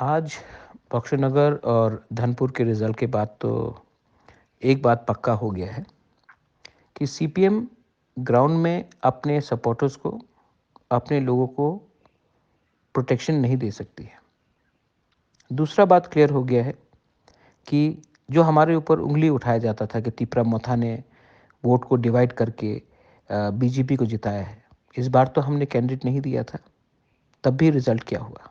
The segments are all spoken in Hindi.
आज बक्शीनगर और धनपुर के रिज़ल्ट के बाद तो एक बात पक्का हो गया है कि सीपीएम ग्राउंड में अपने सपोर्टर्स को, अपने लोगों को प्रोटेक्शन नहीं दे सकती है। दूसरा बात क्लियर हो गया है कि जो हमारे ऊपर उँगली उठाया जाता था कि तिपरा मोथा ने वोट को डिवाइड करके बीजेपी को जिताया है। इस बार तो हमने कैंडिडेट नहीं दिया था, तब भी रिज़ल्ट क्या हुआ?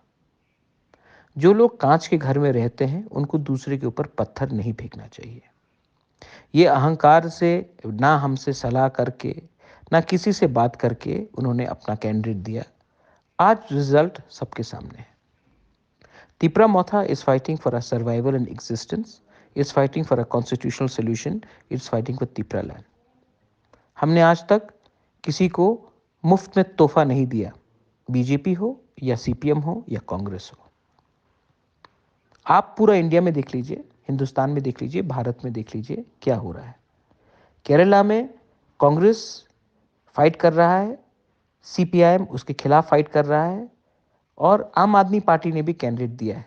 जो लोग कांच के घर में रहते हैं, उनको दूसरे के ऊपर पत्थर नहीं फेंकना चाहिए। ये अहंकार से ना हमसे सलाह करके, ना किसी से बात करके उन्होंने अपना कैंडिडेट दिया। आज रिजल्ट सबके सामने है। Tipra Motha is fighting for a survival and existence, is fighting for a constitutional solution, is fighting for Tipra land. हमने आज तक किसी को मुफ्त में तोहफा नहीं दिया, बीजेपी हो या सीपीएम हो या कांग्रेस हो। आप पूरा इंडिया में देख लीजिए, हिंदुस्तान में देख लीजिए, भारत में देख लीजिए क्या हो रहा है। केरला में कांग्रेस फाइट कर रहा है, सीपीआईएम उसके खिलाफ फाइट कर रहा है और आम आदमी पार्टी ने भी कैंडिडेट दिया है।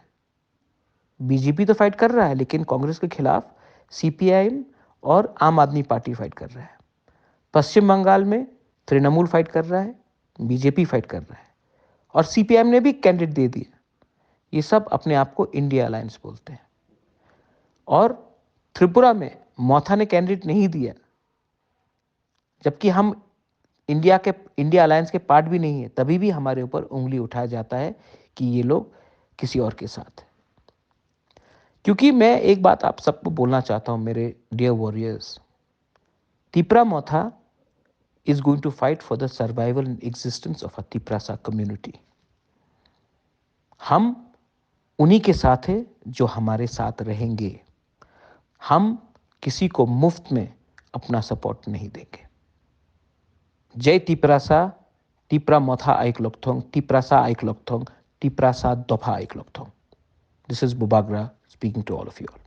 बीजेपी तो फाइट कर रहा है, लेकिन कांग्रेस के खिलाफ सीपीआईएम और आम आदमी पार्टी फाइट कर रहा है। पश्चिम बंगाल में तृणमूल फाइट कर रहा है, बीजेपी फाइट कर रहा है और सीपीआईएम ने भी कैंडिडेट दे दिया। ये सब अपने आप को इंडिया अलायंस बोलते हैं। और त्रिपुरा में मोथा ने कैंडिडेट नहीं दिया, जबकि हम इंडिया अलायंस के पार्ट भी नहीं है, तभी भी हमारे ऊपर उंगली उठाया जाता है कि ये लोग किसी और के साथ है। क्योंकि मैं एक बात आप सबको बोलना चाहता हूं, मेरे dear warriors, Tipra Motha is going to fight for the survival and existence of a Tiprasa community. हम उन्हीं के साथ हैं जो हमारे साथ रहेंगे। हम किसी को मुफ्त में अपना सपोर्ट नहीं देंगे। जय तिपरासा, तिपरा मोथा आइक लोकथोंग, तिपरासा आइक लोकथोंग, तिपरासा दोफा आइक लोकथोंग। This is Bubagra speaking to all of you all.